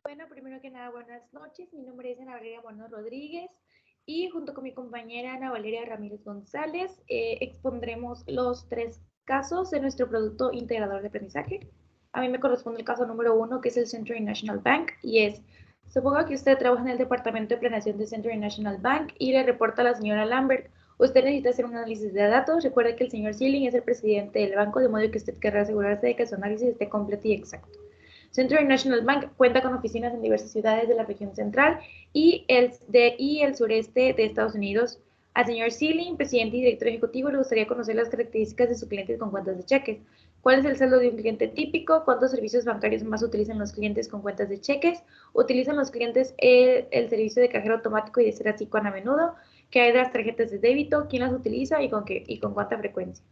Bueno, primero que nada, buenas noches. Mi nombre es Ana Valeria Bueno Rodríguez y junto con mi compañera Ana Valeria Ramírez González expondremos los 3 casos de nuestro producto integrador de aprendizaje. A mí me corresponde el caso número 1, que es el Century National Bank, y es: supongo que usted trabaja en el departamento de planeación de Century National Bank y le reporta a la señora Lambert. Usted necesita hacer un análisis de datos. Recuerde que el señor Sealing es el presidente del banco, de modo que usted querrá asegurarse de que su análisis esté completo y exacto. Century National Bank cuenta con oficinas en diversas ciudades de la región central y el sureste de Estados Unidos. Al señor Sealing, presidente y director ejecutivo, le gustaría conocer las características de sus clientes con cuentas de cheques. ¿Cuál es el saldo de un cliente típico? ¿Cuántos servicios bancarios más utilizan los clientes con cuentas de cheques? ¿Utilizan los clientes el servicio de cajero automático y de ser así cuán a menudo? ¿Qué hay de las tarjetas de débito? ¿Quién las utiliza y con cuánta frecuencia?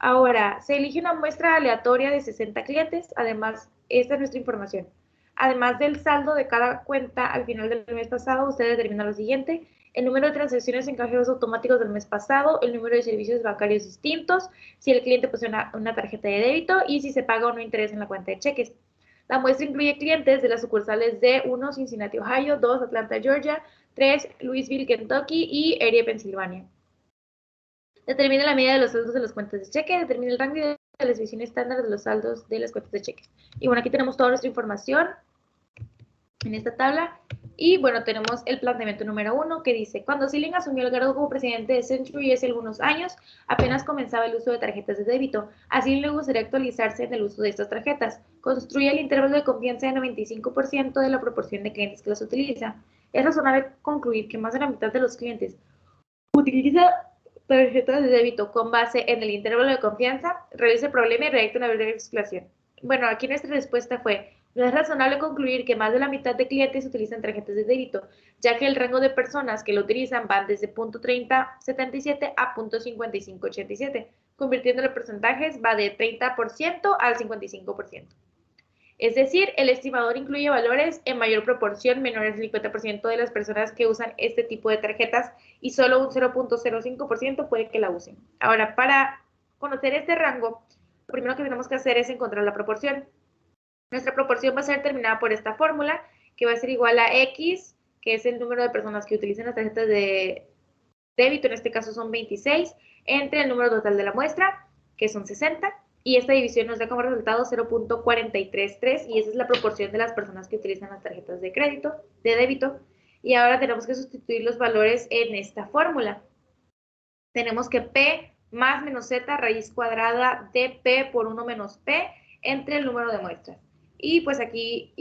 Ahora, se elige una muestra aleatoria de 60 clientes. Además, esta es nuestra información. Además del saldo de cada cuenta al final del mes pasado, usted determina lo siguiente: el número de transacciones en cajeros automáticos del mes pasado, el número de servicios bancarios distintos, si el cliente posee una tarjeta de débito y si se paga o no interés en la cuenta de cheques. La muestra incluye clientes de las sucursales de 1, Cincinnati, Ohio; 2, Atlanta, Georgia; 3, Louisville, Kentucky y Erie, Pensilvania. Determine la medida de los saldos de las cuentas de cheque. Determine el rango de la desviación estándar de los saldos de las cuentas de cheque. Y bueno, aquí tenemos toda nuestra información en esta tabla. Y bueno, tenemos el planteamiento número 1, que dice: cuando Sealing asumió el cargo como presidente de Century hace algunos años, apenas comenzaba el uso de tarjetas de débito. A Sealing le gustaría actualizarse en el uso de estas tarjetas. Construye el intervalo de confianza de 95% de la proporción de clientes que las utiliza. Es razonable concluir que más de la mitad de los clientes utiliza tarjetas de débito con base en el intervalo de confianza. Revisa el problema y redacta una breve explicación. Bueno, aquí nuestra respuesta fue: no es razonable concluir que más de la mitad de clientes utilizan tarjetas de débito, ya que el rango de personas que lo utilizan van desde .3077 a .5587, convirtiendo los porcentajes va de 30% al 55%. Es decir, el estimador incluye valores en mayor proporción menores al 50% de las personas que usan este tipo de tarjetas y solo un 0.05% puede que la usen. Ahora, para conocer este rango, lo primero que tenemos que hacer es encontrar la proporción. Nuestra proporción va a ser determinada por esta fórmula, que va a ser igual a X, que es el número de personas que utilizan las tarjetas de débito, en este caso son 26, entre el número total de la muestra, que son 60, y esta división nos da como resultado 0.433, y esa es la proporción de las personas que utilizan las tarjetas de crédito, de débito. Y ahora tenemos que sustituir los valores en esta fórmula. Tenemos que P más menos Z raíz cuadrada de P por 1 menos P entre el número de muestras. Y pues aquí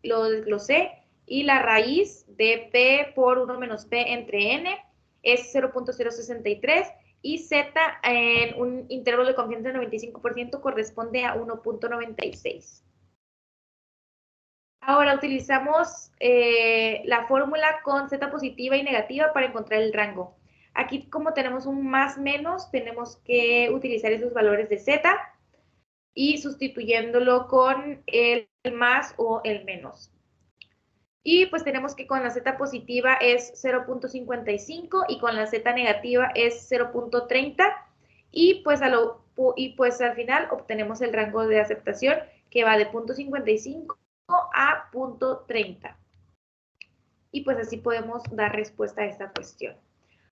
lo desglosé, y la raíz de P por 1 menos P entre N es 0.063, y Z en un intervalo de confianza de 95% corresponde a 1.96. Ahora utilizamos la fórmula con Z positiva y negativa para encontrar el rango. Aquí, como tenemos un más menos, tenemos que utilizar esos valores de Z y sustituyéndolo con el más o el menos. Y pues tenemos que con la Z positiva es 0.55 y con la Z negativa es 0.30, y pues al final obtenemos el rango de aceptación, que va de 0.55 a 0.30. Y pues así podemos dar respuesta a esta cuestión.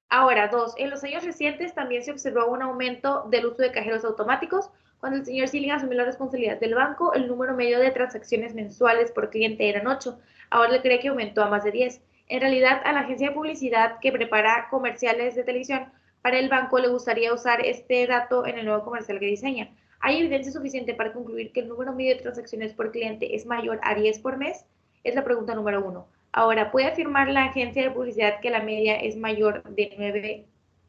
Ahora, 2. En los años recientes también se observó un aumento del uso de cajeros automáticos. Cuando el señor Sealing asumió la responsabilidad del banco, el número medio de transacciones mensuales por cliente eran 8. Ahora le cree que aumentó a más de 10. En realidad, a la agencia de publicidad que prepara comerciales de televisión para el banco le gustaría usar este dato en el nuevo comercial que diseña. ¿Hay evidencia suficiente para concluir que el número medio de transacciones por cliente es mayor a 10 por mes? Es la pregunta número 1. Ahora, ¿puede afirmar la agencia de publicidad que la media es mayor de 9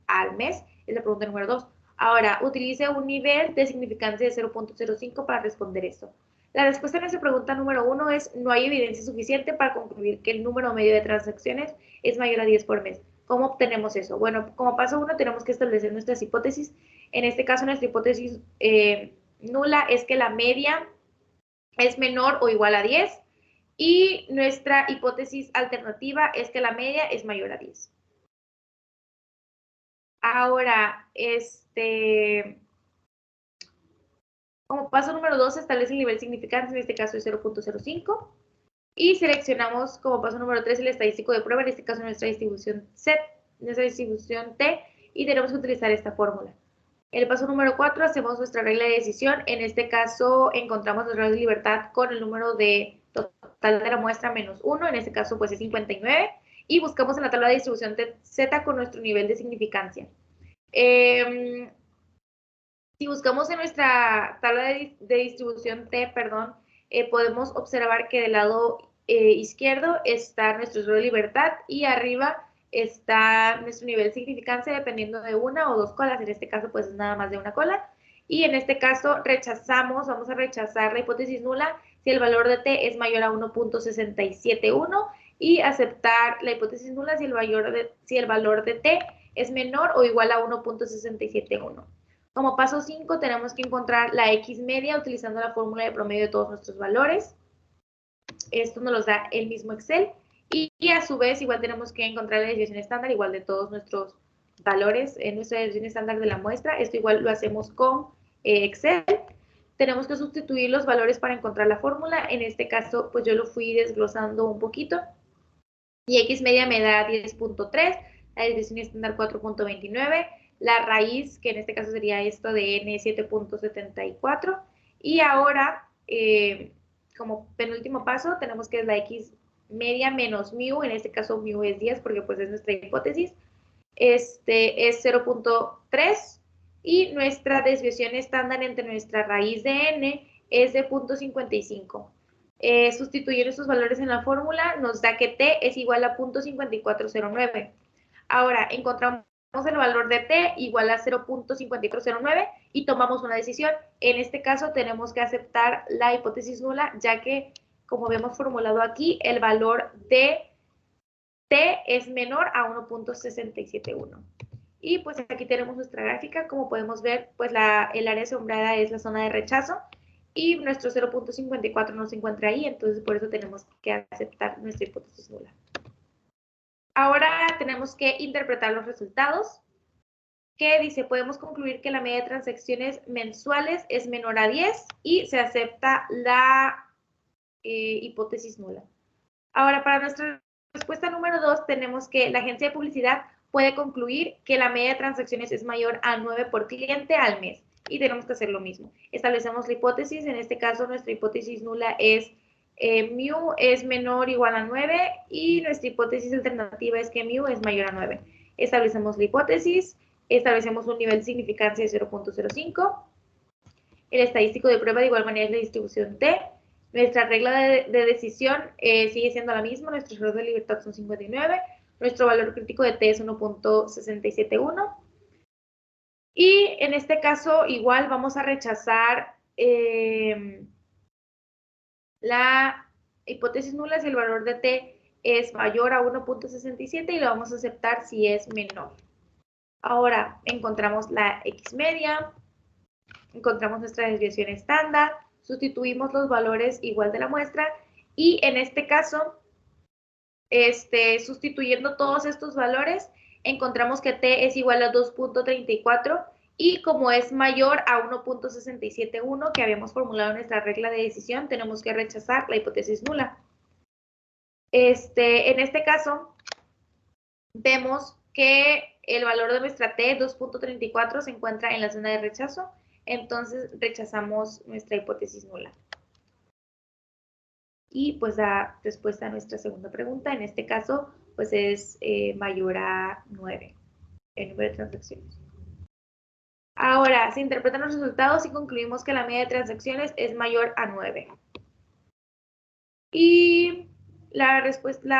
al mes? Es la pregunta número 2. Ahora, utilice un nivel de significancia de 0.05 para responder esto. La respuesta a nuestra pregunta número 1 es: no hay evidencia suficiente para concluir que el número medio de transacciones es mayor a 10 por mes. ¿Cómo obtenemos eso? Bueno, como paso 1 tenemos que establecer nuestras hipótesis. En este caso, nuestra hipótesis nula es que la media es menor o igual a 10. Y nuestra hipótesis alternativa es que la media es mayor a 10. Ahora, como paso número 2, se establece el nivel significante, en este caso es 0.05. Y seleccionamos como paso número 3 el estadístico de prueba, en este caso nuestra distribución Z, nuestra distribución T, y tenemos que utilizar esta fórmula. El paso número 4, hacemos nuestra regla de decisión. En este caso, encontramos el grado de libertad con el número de total de la muestra menos 1, en este caso pues es 59, y buscamos en la tabla de distribución Z con nuestro nivel de significancia. Si buscamos en nuestra tabla de distribución T, perdón, podemos observar que del lado izquierdo está nuestro grado de libertad y arriba está nuestro nivel de significancia dependiendo de una o dos colas. En este caso, pues es nada más de una cola. Y en este caso vamos a rechazar la hipótesis nula si el valor de T es mayor a 1.671 y aceptar la hipótesis nula si el valor de T es menor o igual a 1.671. Como paso 5 tenemos que encontrar la X media utilizando la fórmula de promedio de todos nuestros valores. Esto nos lo da el mismo Excel. Y a su vez igual tenemos que encontrar la desviación estándar igual de todos nuestros valores en nuestra desviación estándar de la muestra. Esto igual lo hacemos con Excel. Tenemos que sustituir los valores para encontrar la fórmula. En este caso, pues yo lo fui desglosando un poquito. Y X media me da 10.3, la desviación estándar 4.29, la raíz, que en este caso sería esto de n 7.74, y ahora, como penúltimo paso, tenemos que es la X media menos mu, en este caso mu es 10 porque pues es nuestra hipótesis, es 0.3, y nuestra desviación estándar entre nuestra raíz de n es de 0.55. Sustituir esos valores en la fórmula nos da que t es igual a 0.5409. Ahora, encontramos el valor de t igual a 0.5409 y tomamos una decisión. En este caso tenemos que aceptar la hipótesis nula, ya que, como vemos formulado aquí, el valor de t es menor a 1.671. Y pues aquí tenemos nuestra gráfica. Como podemos ver, pues el área sombreada es la zona de rechazo y nuestro 0.54 no se encuentra ahí, entonces por eso tenemos que aceptar nuestra hipótesis nula. Ahora tenemos que interpretar los resultados, que dice, podemos concluir que la media de transacciones mensuales es menor a 10 y se acepta la hipótesis nula. Ahora, para nuestra respuesta número 2, tenemos que la agencia de publicidad puede concluir que la media de transacciones es mayor a 9 por cliente al mes. Y tenemos que hacer lo mismo. Establecemos la hipótesis. En este caso, nuestra hipótesis nula es mu es menor o igual a 9 y nuestra hipótesis alternativa es que mu es mayor a 9. Establecemos la hipótesis, establecemos un nivel de significancia de 0.05. El estadístico de prueba de igual manera es la distribución T. Nuestra regla de decisión sigue siendo la misma, nuestros grados de libertad son 59, nuestro valor crítico de T es 1.671. Y en este caso igual vamos a rechazar la hipótesis nula si el valor de T es mayor a 1.67 y lo vamos a aceptar si es menor. Ahora encontramos la X media, encontramos nuestra desviación estándar, sustituimos los valores igual de la muestra y en este caso, sustituyendo todos estos valores, encontramos que T es igual a 2.34 y como es mayor a 1.671 que habíamos formulado en nuestra regla de decisión, tenemos que rechazar la hipótesis nula. En este caso, vemos que el valor de nuestra T, 2.34, se encuentra en la zona de rechazo, entonces rechazamos nuestra hipótesis nula. Y pues da respuesta a nuestra segunda pregunta. En este caso, pues es mayor a 9 el número de transacciones. Ahora, se interpretan los resultados y concluimos que la media de transacciones es mayor a 9. Y la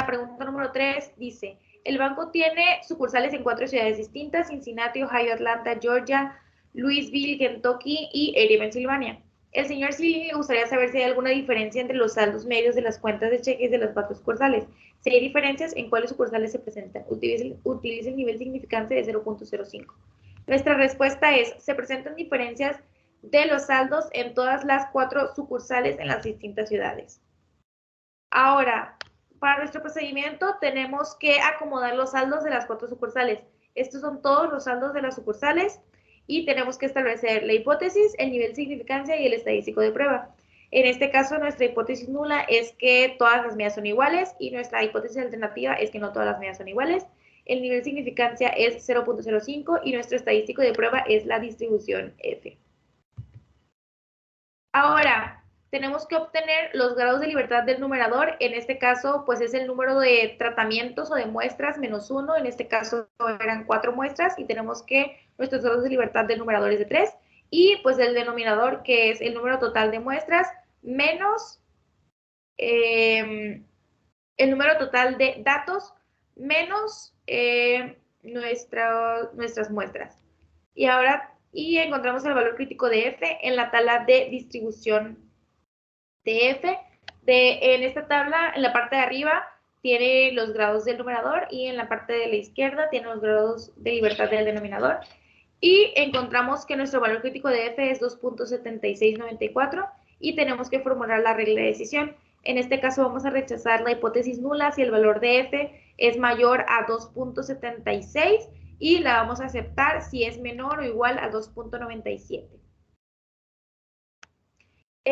pregunta número 3 dice, el banco tiene sucursales en 4 ciudades distintas, Cincinnati, Ohio, Atlanta, Georgia, Louisville, Kentucky y Erie, Pensilvania. El señor Silly le gustaría saber si hay alguna diferencia entre los saldos medios de las cuentas de cheques de las 4 sucursales. Si hay diferencias, ¿en cuáles sucursales se presentan? Utilice el nivel de significancia de 0.05. Nuestra respuesta es, se presentan diferencias de los saldos en todas las 4 sucursales en las distintas ciudades. Ahora, para nuestro procedimiento tenemos que acomodar los saldos de las 4 sucursales. Estos son todos los saldos de las sucursales y tenemos que establecer la hipótesis, el nivel de significancia y el estadístico de prueba. En este caso, nuestra hipótesis nula es que todas las medidas son iguales y nuestra hipótesis alternativa es que no todas las medidas son iguales. El nivel de significancia es 0.05 y nuestro estadístico de prueba es la distribución F. Ahora, tenemos que obtener los grados de libertad del numerador. En este caso, pues es el número de tratamientos o de muestras menos 1. En este caso eran 4 muestras y tenemos que nuestros grados de libertad del numerador es de 3. Y pues el denominador, que es el número total de muestras, menos el número total de datos, menos nuestras muestras. Y ahora, encontramos el valor crítico de F en la tabla de distribución de F. En esta tabla, en la parte de arriba, tiene los grados del numerador y en la parte de la izquierda tiene los grados de libertad del denominador. Y encontramos que nuestro valor crítico de F es 2.7694 y tenemos que formular la regla de decisión. En este caso vamos a rechazar la hipótesis nula si el valor de F es mayor a 2.76 y la vamos a aceptar si es menor o igual a 2.97.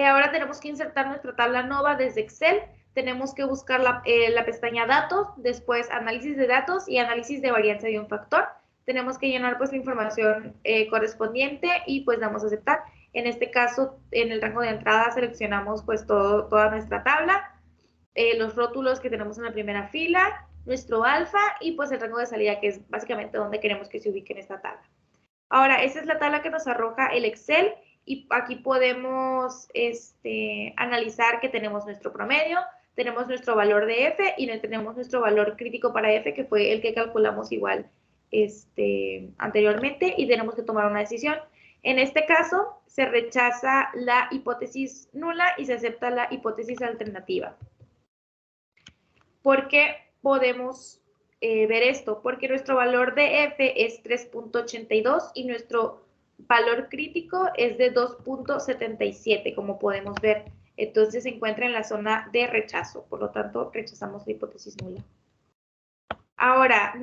Ahora tenemos que insertar nuestra tabla NOVA desde Excel. Tenemos que buscar la pestaña Datos, después Análisis de Datos y Análisis de varianza de un factor. Tenemos que llenar pues la información correspondiente y pues damos a aceptar. En este caso, en el rango de entrada seleccionamos pues toda nuestra tabla, los rótulos que tenemos en la primera fila, nuestro alfa y pues el rango de salida, que es básicamente donde queremos que se ubique en esta tabla. Ahora, esa es la tabla que nos arroja el Excel y aquí podemos analizar que tenemos nuestro promedio, tenemos nuestro valor de F y tenemos nuestro valor crítico para F, que fue el que calculamos igual anteriormente, y tenemos que tomar una decisión. En este caso, se rechaza la hipótesis nula y se acepta la hipótesis alternativa. ¿Por qué podemos ver esto? Porque nuestro valor de F es 3.82 y nuestro valor crítico es de 2.77, como podemos ver. Entonces se encuentra en la zona de rechazo, por lo tanto rechazamos la hipótesis nula. Ahora,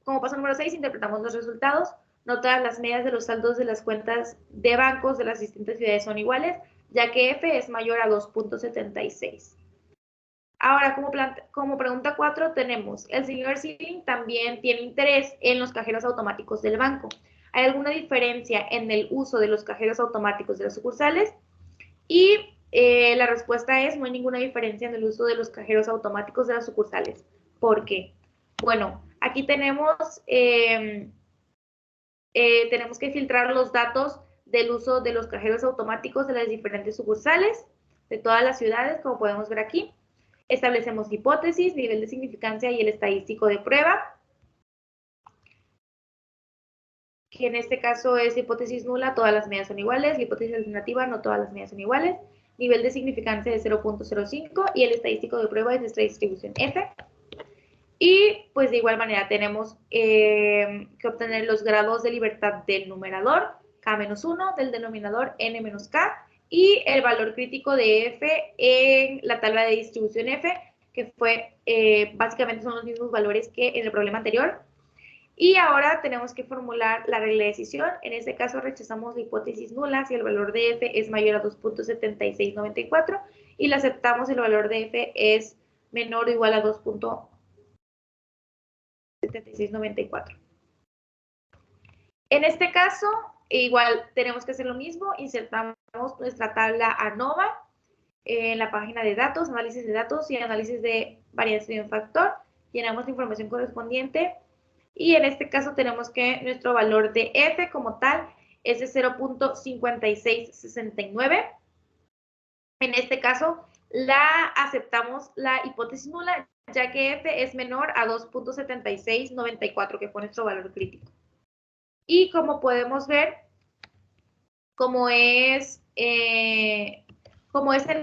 como paso número 6, interpretamos los resultados. No todas las medias de los saldos de las cuentas de bancos de las distintas ciudades son iguales, ya que F es mayor a 2.76. Ahora, como pregunta 4 tenemos, el señor Silling también tiene interés en los cajeros automáticos del banco. ¿Hay alguna diferencia en el uso de los cajeros automáticos de las sucursales? Y la respuesta es, no hay ninguna diferencia en el uso de los cajeros automáticos de las sucursales. ¿Por qué? Bueno, aquí tenemos que filtrar los datos del uso de los cajeros automáticos de las diferentes sucursales de todas las ciudades, como podemos ver aquí. Establecemos hipótesis, nivel de significancia y el estadístico de prueba, que en este caso es hipótesis nula, todas las medidas son iguales, la hipótesis alternativa, no todas las medidas son iguales, nivel de significancia de 0.05 y el estadístico de prueba es nuestra distribución F. Y pues de igual manera tenemos que obtener los grados de libertad del numerador, K-1, del denominador N-K, y el valor crítico de F en la tabla de distribución F, que fue, básicamente son los mismos valores que en el problema anterior. Y ahora tenemos que formular la regla de decisión. En este caso rechazamos la hipótesis nula si el valor de F es mayor a 2.7694 y la aceptamos si el valor de F es menor o igual a 2.7694. En este caso, igual tenemos que hacer lo mismo, insertamos nuestra tabla ANOVA en la página de datos, análisis de datos y análisis de varianza de un factor, llenamos la información correspondiente y en este caso tenemos que nuestro valor de F como tal es de 0.5669. En este caso, aceptamos la hipótesis nula, ya que F es menor a 2.7694, que fue nuestro valor crítico. Y como podemos ver, como es en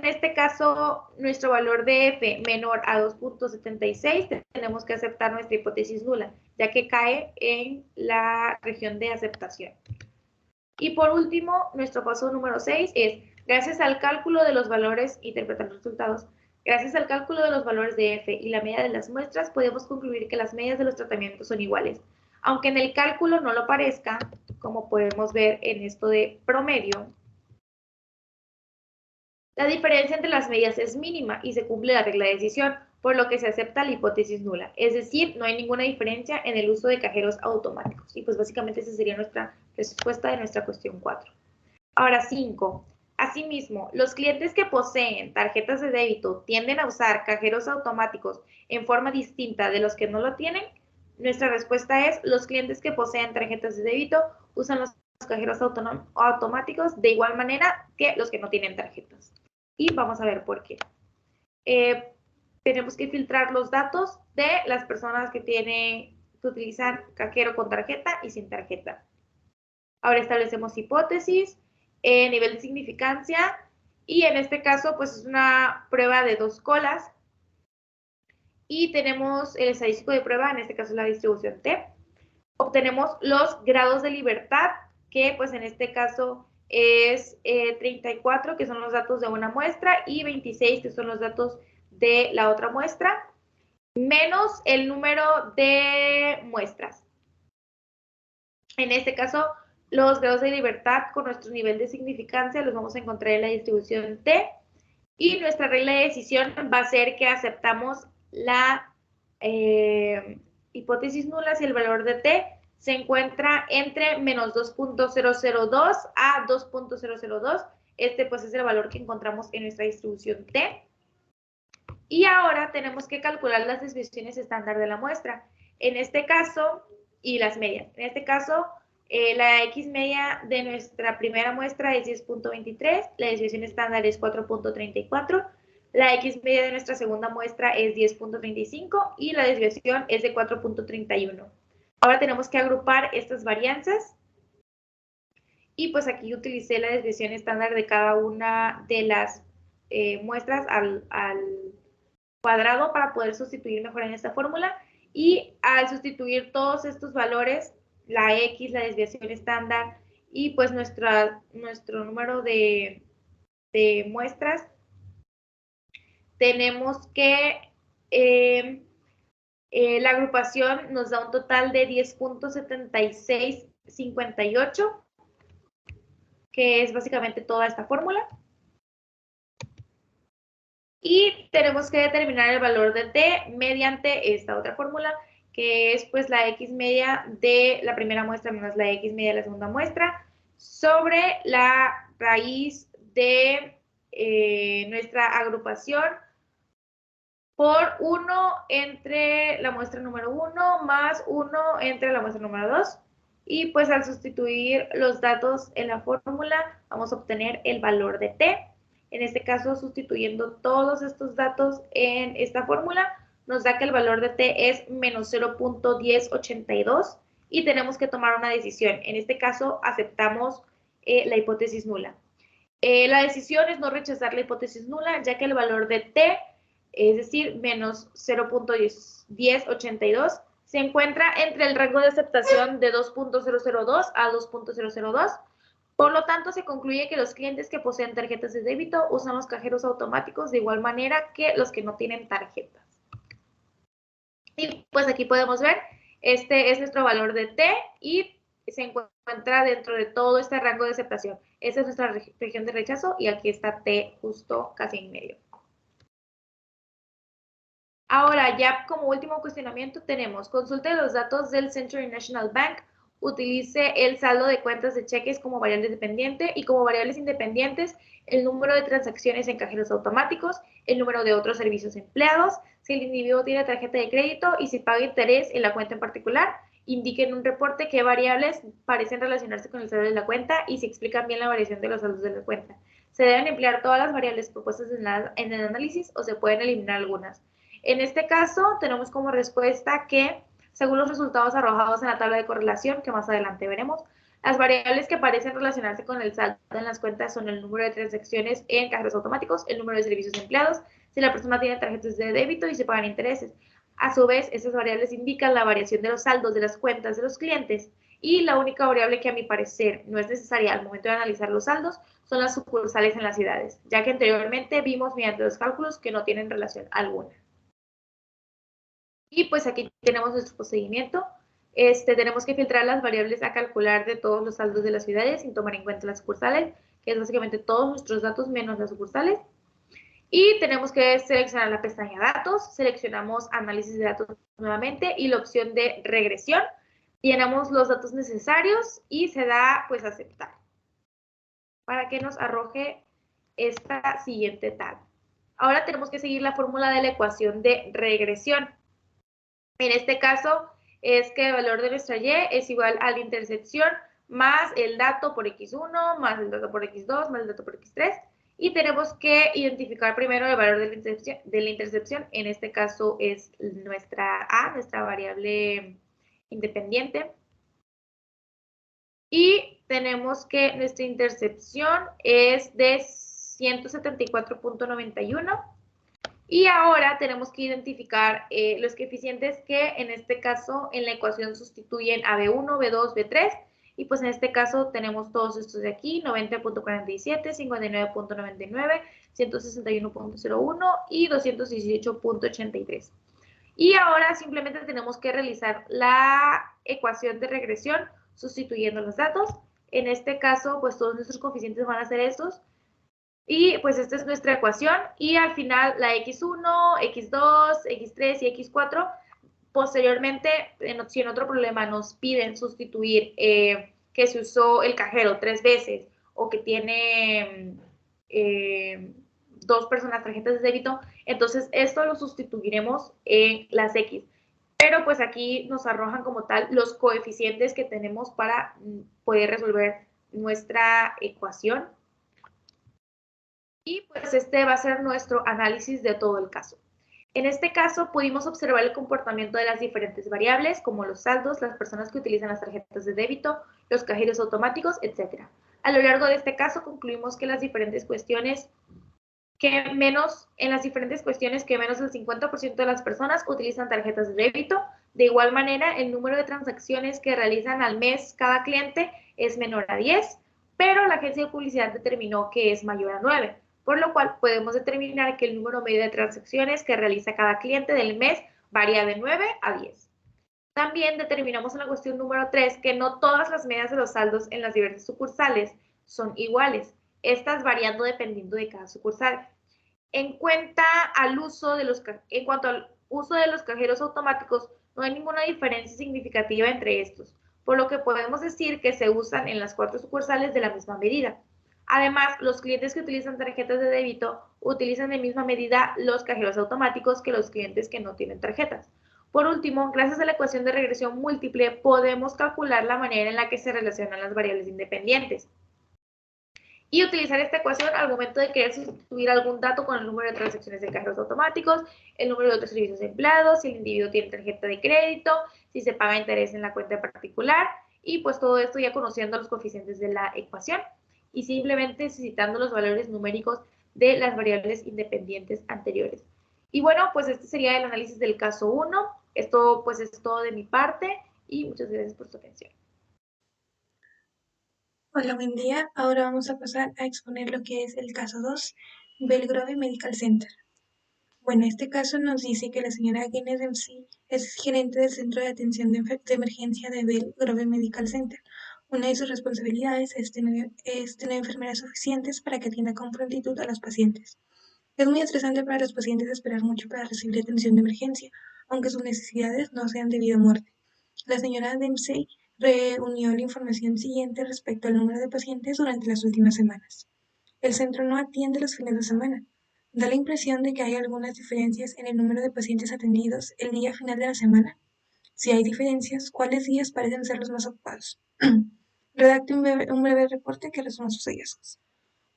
este caso nuestro valor de F menor a 2.76, tenemos que aceptar nuestra hipótesis nula, ya que cae en la región de aceptación. Y por último, nuestro paso número 6 es, gracias al cálculo de los valores, interpretar los resultados, gracias al cálculo de los valores de F y la media de las muestras, podemos concluir que las medias de los tratamientos son iguales. Aunque en el cálculo no lo parezca, como podemos ver en esto de promedio, La diferencia entre las medidas es mínima y se cumple la regla de decisión, por lo que se acepta la hipótesis nula. Es decir, no hay ninguna diferencia en el uso de cajeros automáticos. Y pues básicamente esa sería nuestra respuesta de nuestra cuestión 4. Ahora 5. Asimismo, los clientes que poseen tarjetas de débito tienden a usar cajeros automáticos en forma distinta de los que no lo tienen. Nuestra respuesta es, los clientes que poseen tarjetas de débito usan los cajeros automáticos de igual manera que los que no tienen tarjetas. Y vamos a ver por qué. Tenemos que filtrar los datos de las personas que utilizan cajero con tarjeta y sin tarjeta. Ahora establecemos hipótesis, nivel de significancia, y en este caso pues es una prueba de 2 colas, y tenemos el estadístico de prueba, en este caso la distribución T. Obtenemos los grados de libertad, que pues en este caso es 34, que son los datos de una muestra, y 26, que son los datos de la otra muestra, menos el número de muestras. En este caso, los grados de libertad con nuestro nivel de significancia los vamos a encontrar en la distribución T, y nuestra regla de decisión va a ser que aceptamos la hipótesis nula si el valor de T se encuentra entre menos 2.002 a 2.002. Este pues es el valor que encontramos en nuestra distribución T. Y ahora tenemos que calcular las desviaciones estándar de la muestra. En este caso, y las medias. En este caso, la X media de nuestra primera muestra es 10.23, la desviación estándar es 4.34, la X media de nuestra segunda muestra es 10.35 y la desviación es de 4.31. Ahora tenemos que agrupar estas varianzas, y pues aquí utilicé la desviación estándar de cada una de las muestras al cuadrado para poder sustituir mejor en esta fórmula, y al sustituir todos estos valores, la X, la desviación estándar y pues nuestro número de muestras, tenemos que la agrupación nos da un total de 10.7658, que es básicamente toda esta fórmula. Y tenemos que determinar el valor de T mediante esta otra fórmula, que es pues la X media de la primera muestra menos la X media de la segunda muestra, sobre la raíz de nuestra agrupación por 1 entre la muestra número 1 más 1 entre la muestra número 2. Y pues al sustituir los datos en la fórmula, vamos a obtener el valor de T. En este caso, sustituyendo todos estos datos en esta fórmula, nos da que el valor de T es menos 0.1082 y tenemos que tomar una decisión. En este caso, aceptamos la hipótesis nula. La decisión es no rechazar la hipótesis nula, ya que el valor de T, es decir, menos 0.1082, se encuentra entre el rango de aceptación de 2.002 a 2.002. Por lo tanto, se concluye que los clientes que poseen tarjetas de débito usan los cajeros automáticos de igual manera que los que no tienen tarjetas. Y pues aquí podemos ver, este es nuestro valor de T y se encuentra dentro de todo este rango de aceptación. Esta es nuestra región de rechazo y aquí está T justo casi en medio. Ahora, ya como último cuestionamiento tenemos, consulte los datos del Century National Bank, utilice el saldo de cuentas de cheques como variable dependiente y como variables independientes el número de transacciones en cajeros automáticos, el número de otros servicios empleados, si el individuo tiene tarjeta de crédito y si paga interés en la cuenta en particular, indique en un reporte qué variables parecen relacionarse con el saldo de la cuenta y si explican bien la variación de los saldos de la cuenta. ¿Se deben emplear todas las variables propuestas en el análisis o se pueden eliminar algunas? En este caso, tenemos como respuesta que, según los resultados arrojados en la tabla de correlación, que más adelante veremos, las variables que parecen relacionarse con el saldo en las cuentas son el número de transacciones en cajeros automáticos, el número de servicios empleados, si la persona tiene tarjetas de débito y se pagan intereses. A su vez, esas variables indican la variación de los saldos de las cuentas de los clientes, y la única variable que a mi parecer no es necesaria al momento de analizar los saldos son las sucursales en las ciudades, ya que anteriormente vimos mediante los cálculos que no tienen relación alguna. Y pues aquí tenemos nuestro procedimiento. Tenemos que filtrar las variables a calcular de todos los saldos de las ciudades sin tomar en cuenta las sucursales. que es básicamente todos nuestros datos menos las sucursales. Y tenemos que seleccionar la pestaña datos, seleccionamos análisis de datos nuevamente y la opción de regresión. Llenamos los datos necesarios y se da pues aceptar para que nos arroje esta siguiente tabla. Ahora tenemos que seguir la fórmula de la ecuación de regresión. En este caso es que el valor de nuestra y es igual a la intercepción más el dato por x1, más el dato por x2, más el dato por x3. Y tenemos que identificar primero el valor de la intercepción. En este caso es nuestra a, nuestra variable independiente. Y tenemos que nuestra intercepción es de 174.91. Y ahora tenemos que identificar los coeficientes que en este caso en la ecuación sustituyen a B1, B2, B3. Y pues en este caso tenemos todos estos de aquí, 90.47, 59.99, 161.01 y 218.83. Y ahora simplemente tenemos que realizar la ecuación de regresión sustituyendo los datos. En este caso, pues todos nuestros coeficientes van a ser estos. Y pues esta es nuestra ecuación. Y al final la x1, x2, x3 y x4. Posteriormente, si en otro problema nos piden sustituir que se usó el cajero 3 veces o que tiene 2 personas tarjetas de débito, entonces esto lo sustituiremos en las X. Pero pues aquí nos arrojan como tal los coeficientes que tenemos para poder resolver nuestra ecuación. Y pues este va a ser nuestro análisis de todo el caso. En este caso, pudimos observar el comportamiento de las diferentes variables, como los saldos, las personas que utilizan las tarjetas de débito, los cajeros automáticos, etc. A lo largo de este caso, concluimos que en las diferentes cuestiones que menos del 50% de las personas utilizan tarjetas de débito. De igual manera, el número de transacciones que realizan al mes cada cliente es menor a 10, pero la agencia de publicidad determinó que es mayor a 9, por lo cual podemos determinar que el número medio de transacciones que realiza cada cliente del mes varía de 9 a 10. También determinamos en la cuestión número 3 que no todas las medias de los saldos en las diversas sucursales son iguales, estas variando dependiendo de cada sucursal. En cuanto al uso de los cajeros automáticos, no hay ninguna diferencia significativa entre estos, por lo que podemos decir que se usan en las 4 sucursales de la misma medida. Además, los clientes que utilizan tarjetas de débito utilizan en misma medida los cajeros automáticos que los clientes que no tienen tarjetas. Por último, gracias a la ecuación de regresión múltiple, podemos calcular la manera en la que se relacionan las variables independientes y utilizar esta ecuación al momento de querer sustituir algún dato con el número de transacciones de cajeros automáticos, el número de otros servicios empleados, si el individuo tiene tarjeta de crédito, si se paga interés en la cuenta particular, y pues todo esto ya conociendo los coeficientes de la ecuación y simplemente necesitando los valores numéricos de las variables independientes anteriores. Y bueno, pues este sería el análisis del caso 1. Esto pues es todo de mi parte y muchas gracias por su atención. Hola, buen día. Ahora vamos a pasar a exponer lo que es el caso 2, Belgrove Medical Center. Bueno, este caso nos dice que la señora Guinness Dempsey es gerente del Centro de Atención de Emergencia de Belgrove Medical Center. Una de sus responsabilidades es tener enfermeras suficientes para que atienda con prontitud a los pacientes. Es muy estresante para los pacientes esperar mucho para recibir atención de emergencia, aunque sus necesidades no sean de vida o muerte. La señora Dempsey reunió la información siguiente respecto al número de pacientes durante las últimas semanas. El centro no atiende los fines de semana. Da la impresión de que hay algunas diferencias en el número de pacientes atendidos el día final de la semana. Si hay diferencias, ¿cuáles días parecen ser los más ocupados? Redacte un breve reporte que resuma sus hallazgos.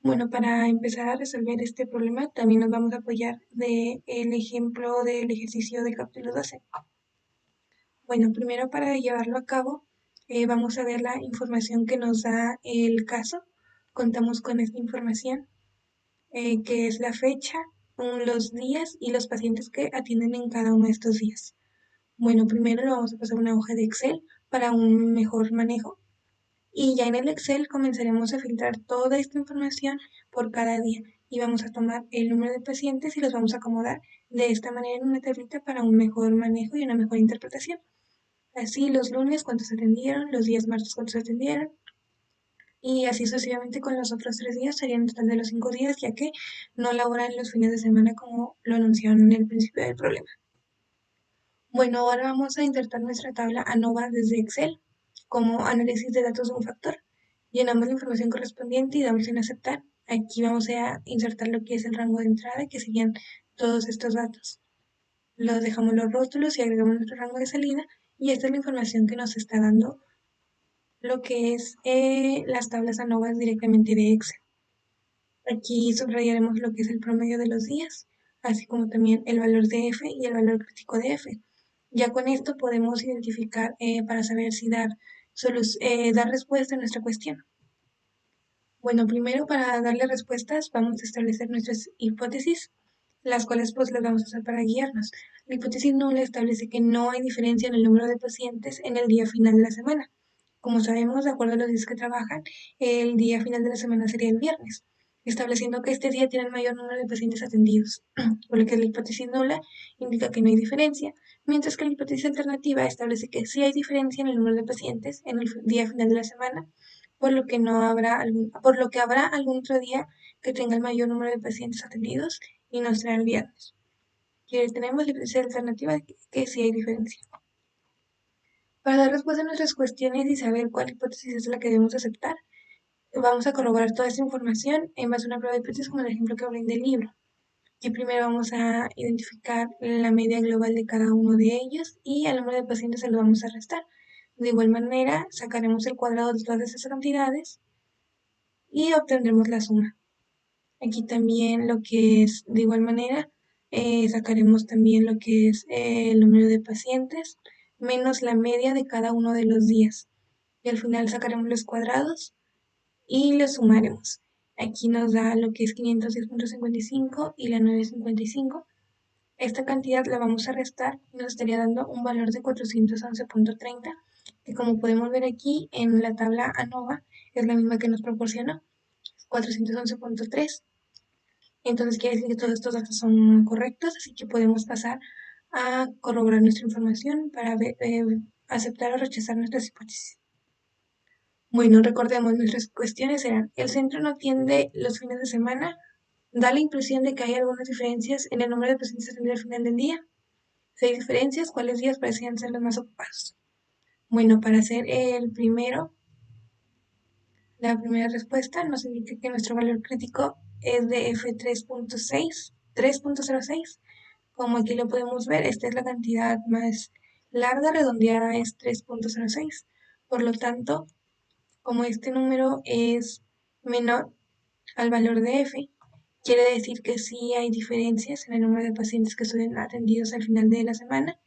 Bueno, para empezar a resolver este problema, también nos vamos a apoyar del ejemplo del ejercicio del capítulo 12. Bueno, primero para llevarlo a cabo, vamos a ver la información que nos da el caso. Contamos con esta información, que es la fecha, los días y los pacientes que atienden en cada uno de estos días. Bueno, primero lo vamos a pasar a una hoja de Excel para un mejor manejo. Y ya en el Excel comenzaremos a filtrar toda esta información por cada día y vamos a tomar el número de pacientes y los vamos a acomodar de esta manera en una tablita para un mejor manejo y una mejor interpretación. Así los lunes cuántos atendieron, los días martes cuántos atendieron y así sucesivamente con los otros 3 días, serían un total de los 5 días, ya que no laboran los fines de semana como lo anunciaron en el principio del problema. Bueno, ahora vamos a insertar nuestra tabla ANOVA desde Excel como análisis de datos de un factor. Llenamos la información correspondiente y damos en aceptar. Aquí vamos a insertar lo que es el rango de entrada, que serían todos estos datos. Los dejamos los rótulos y agregamos nuestro rango de salida, y esta es la información que nos está dando lo que es las tablas ANOVA directamente de Excel. Aquí subrayaremos lo que es el promedio de los días, así como también el valor de F y el valor crítico de F. Ya con esto podemos identificar para saber si dar respuesta a nuestra cuestión. Bueno, primero para darle respuestas vamos a establecer nuestras hipótesis, las cuales pues las vamos a usar para guiarnos. La hipótesis nula establece que no hay diferencia en el número de pacientes en el día final de la semana. Como sabemos, de acuerdo a los días que trabajan, el día final de la semana sería el viernes, estableciendo que este día tiene el mayor número de pacientes atendidos, por lo que la hipótesis nula indica que no hay diferencia, mientras que la hipótesis alternativa establece que sí hay diferencia en el número de pacientes en el día final de la semana, por lo que habrá algún otro día que tenga el mayor número de pacientes atendidos y no será el viernes. Y tenemos la hipótesis alternativa de que sí hay diferencia. Para dar respuesta a nuestras cuestiones y saber cuál hipótesis es la que debemos aceptar, vamos a corroborar toda esta información en base a una prueba de hipótesis como el ejemplo que brindé el libro. Y primero vamos a identificar la media global de cada uno de ellos y al número de pacientes se lo vamos a restar. De igual manera, sacaremos el cuadrado de todas esas cantidades y obtendremos la suma. Aquí también lo que es, de igual manera, sacaremos también lo que es el número de pacientes menos la media de cada uno de los días. Y al final sacaremos los cuadrados y los sumaremos. Aquí nos da lo que es 510.55 y la 955. Esta cantidad la vamos a restar y nos estaría dando un valor de 411.30, que como podemos ver aquí en la tabla ANOVA es la misma que nos proporcionó, 411.3. Entonces quiere decir que todos estos datos son correctos, así que podemos pasar a corroborar nuestra información para aceptar o rechazar nuestras hipótesis. Bueno, recordemos, nuestras cuestiones eran: el centro no atiende los fines de semana, da la impresión de que hay algunas diferencias en el número de pacientes atendidos al final del día. Si hay diferencias, ¿cuáles días parecían ser los más ocupados? Bueno, para hacer la primera respuesta nos indica que nuestro valor crítico es de F3.06. Como aquí lo podemos ver, esta es la cantidad más larga, redondeada es 3.06. Por lo tanto, como este número es menor al valor de F, quiere decir que sí hay diferencias en el número de pacientes que estuvieron atendidos al final de la semana,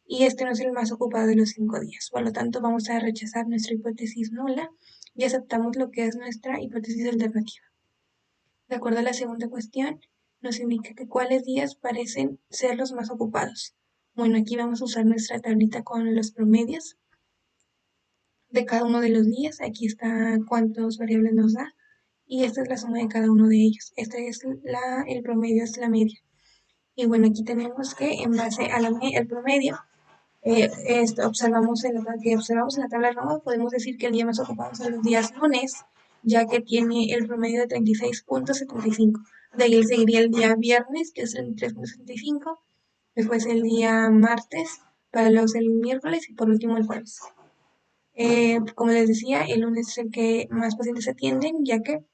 y este no es el más ocupado de los 5 días. Por lo tanto, vamos a rechazar nuestra hipótesis nula y aceptamos lo que es nuestra hipótesis alternativa. De acuerdo a la segunda cuestión, nos indica que cuáles días parecen ser los más ocupados. Bueno, aquí vamos a usar nuestra tablita con los promedios de cada uno de los días. Aquí está cuántos variables nos da y esta es la suma de cada uno de ellos. Este es el promedio, es la media. Y bueno, aquí tenemos que en base al promedio, observamos en la tabla roja, podemos decir que el día más ocupado son los días lunes, ya que tiene el promedio de 36.75. De ahí seguiría el día viernes, que es 33.75. Después el día martes, para luego el miércoles y por último el jueves. Como les decía, el lunes es el que más pacientes atienden, ya que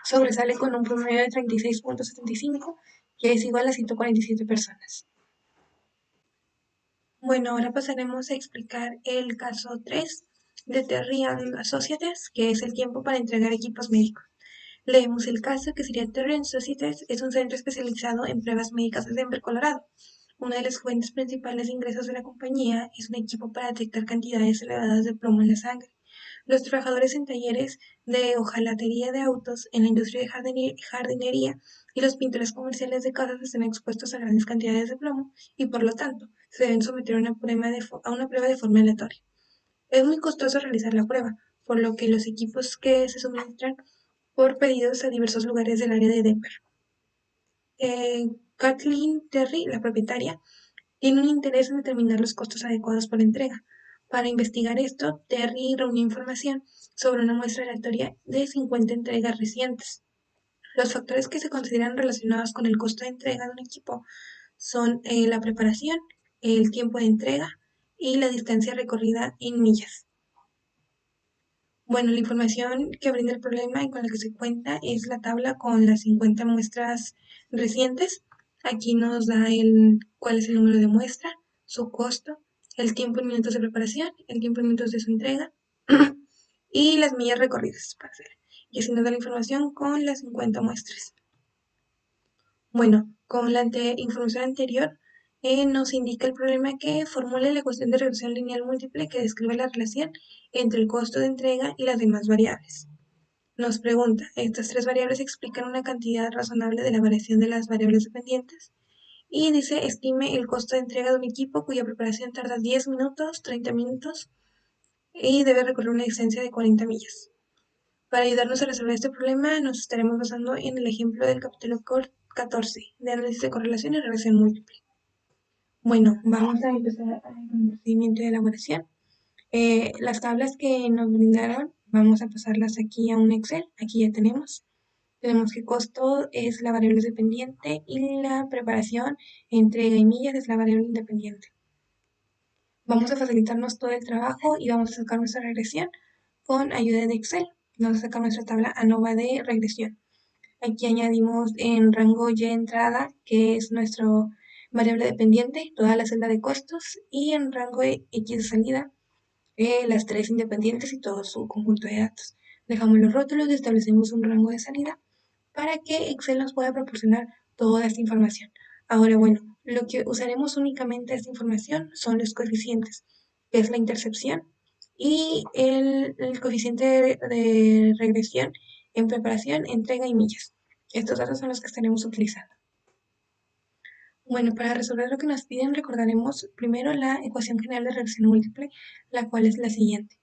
sobresale con un promedio de 36.75, que es igual a 147 personas. Bueno, ahora pasaremos a explicar el caso 3 de Terry and Associates, que es el tiempo para entregar equipos médicos. Leemos el caso, que sería: Terry and Associates es un centro especializado en pruebas médicas de Denver, Colorado. Una de las fuentes principales de ingresos de la compañía es un equipo para detectar cantidades elevadas de plomo en la sangre. Los trabajadores en talleres de hojalatería de autos, en la industria de jardinería y los pintores comerciales de casas están expuestos a grandes cantidades de plomo y, por lo tanto, se deben someter a una prueba de forma aleatoria. Es muy costoso realizar la prueba, por lo que los equipos que se suministran por pedidos a diversos lugares del área de Denver. Kathleen Terry, la propietaria, tiene un interés en determinar los costos adecuados por entrega, Para investigar esto, Terry reunió información sobre una muestra aleatoria de 50 entregas recientes. Los factores que se consideran relacionados con el costo de entrega de un equipo son la preparación, el tiempo de entrega y la distancia recorrida en millas. Bueno, la información que brinda el problema y con la que se cuenta es la tabla con las 50 muestras recientes. Aquí nos da cuál es el número de muestra, su costo, el tiempo en minutos de preparación, el tiempo en minutos de su entrega y las millas recorridas para hacer. Y así nos da la información con las 50 muestras. Bueno, con la información anterior nos indica el problema que formule la ecuación de regresión lineal múltiple que describe la relación entre el costo de entrega y las demás variables. Nos pregunta, estas tres variables explican una cantidad razonable de la variación de las variables dependientes. Y dice, estime el costo de entrega de un equipo cuya preparación tarda 10 minutos, 30 minutos y debe recorrer una distancia de 40 millas. Para ayudarnos a resolver este problema, nos estaremos basando en el ejemplo del capítulo 14 de análisis de correlación y regresión múltiple. Bueno, vamos a empezar con el procedimiento de elaboración. Las tablas que nos brindaron, vamos a pasarlas aquí a un Excel. Aquí ya tenemos. Tenemos que costo es la variable dependiente y la preparación, entrega y millas es la variable independiente. Vamos a facilitarnos todo el trabajo y vamos a sacar nuestra regresión con ayuda de Excel. Vamos a sacar nuestra tabla ANOVA de regresión. Aquí añadimos en rango Y entrada, que es nuestro variable dependiente, toda la celda de costos, y en rango X de salida, las tres independientes y todo su conjunto de datos. Dejamos los rótulos y establecemos un rango de salida para que Excel nos pueda proporcionar toda esta información. Ahora, bueno, lo que usaremos únicamente esta información son los coeficientes, que es la intercepción y el coeficiente de regresión en preparación, entrega y millas. Estos datos son los que estaremos utilizando. Bueno, para resolver lo que nos piden, recordaremos primero la ecuación general de regresión múltiple, la cual es la siguiente,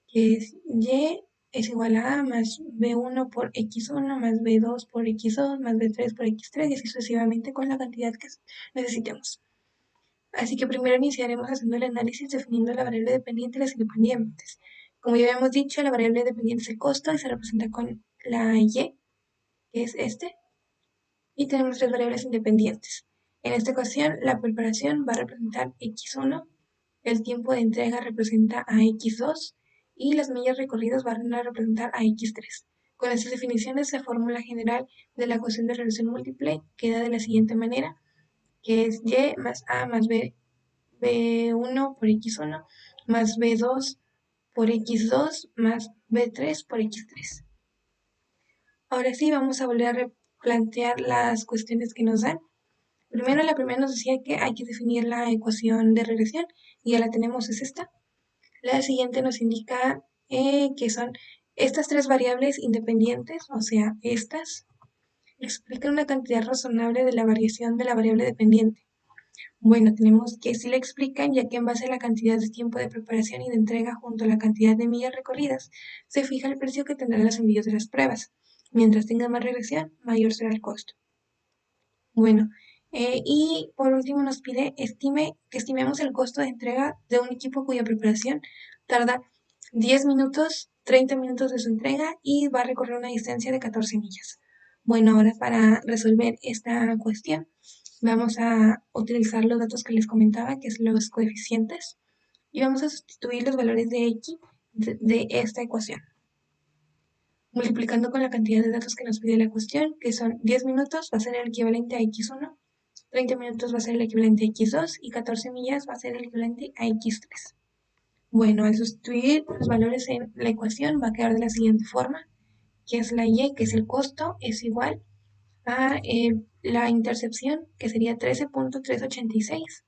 que es Y es igual a A más B1 por X1 más B2 por X2 más B3 por X3 y así sucesivamente con la cantidad que necesitemos. Así que primero iniciaremos haciendo el análisis definiendo la variable dependiente y las independientes. Como ya habíamos dicho, la variable dependiente es el costo y se representa con la Y, que es este, y tenemos tres variables independientes. En esta ocasión, la preparación va a representar X1, el tiempo de entrega representa a X2 y las millas recorridas van a representar a X3. Con estas definiciones, la fórmula general de la ecuación de regresión múltiple queda de la siguiente manera, que es Y más A más B1 por X1 más B2 por X2 más B3 por X3. Ahora sí, vamos a volver a replantear las cuestiones que nos dan. Primero, la primera nos decía que hay que definir la ecuación de regresión y ya la tenemos, es esta. La siguiente nos indica que son estas tres variables independientes, o sea, estas, explican una cantidad razonable de la variación de la variable dependiente. Bueno, tenemos que sí la explican, ya que en base a la cantidad de tiempo de preparación y de entrega junto a la cantidad de millas recorridas, se fija el precio que tendrán los envíos de las pruebas. Mientras tenga más regresión, mayor será el costo. Bueno, y por último nos pide que estimemos el costo de entrega de un equipo cuya preparación tarda 10 minutos, 30 minutos de su entrega y va a recorrer una distancia de 14 millas. Bueno, ahora para resolver esta cuestión vamos a utilizar los datos que les comentaba, que es los coeficientes, y vamos a sustituir los valores de X de esta ecuación, multiplicando con la cantidad de datos que nos pide la cuestión, que son 10 minutos, va a ser el equivalente a X1, 30 minutos va a ser el equivalente a X2 y 14 millas va a ser el equivalente a X3. Bueno, al sustituir los valores en la ecuación va a quedar de la siguiente forma, que es la Y, que es el costo, es igual a la intercepción, que sería 13.386,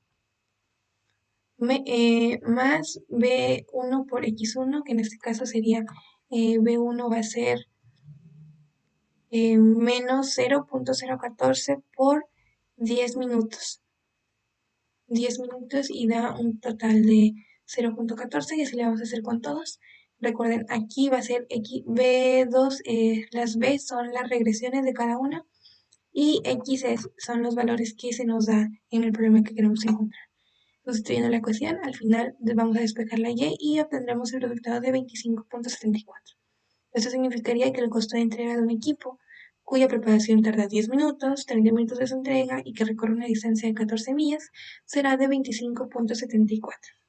más B1 por X1, que en este caso sería B1 va a ser menos 0.014 por 10 minutos. 10 minutos y da un total de 0.14 y así le vamos a hacer con todos. Recuerden, aquí va a ser X, B2, las B son las regresiones de cada una y X son los valores que se nos da en el problema que queremos encontrar. Sustituyendo la ecuación, al final vamos a despejar la y obtendremos el resultado de 25.74. Esto significaría que el costo de entrega de un equipo cuya preparación tarda 10 minutos, 30 minutos de su entrega y que recorre una distancia de 14 millas será de 25.74.